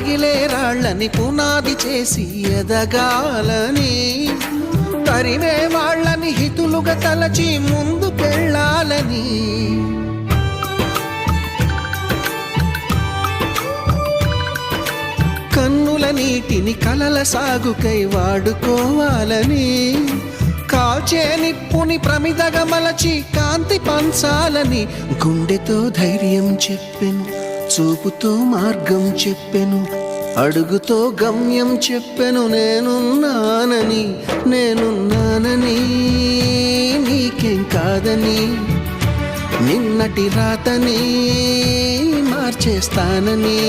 రగిలే రాళ్ళని పునాది చేసి ఎదగాలని, తరిమే వాళ్ళని హితులుగా తలచి ముందుకెళ్ళాలని, కన్నుల నీటిని కలల సాగుకై వాడుకోవాలని, కాల్చే నిప్పుని ప్రమిదగా మలచి కాంతి పంచాలని, గుండెతో ధైర్యం చెప్పెను, చూపుతో మార్గం చెప్పెను, అడుగుతో గమ్యం చెప్పెను. నేనున్నానని నీకేం కాదని, నిన్నటి రాతని మార్చేస్తానని.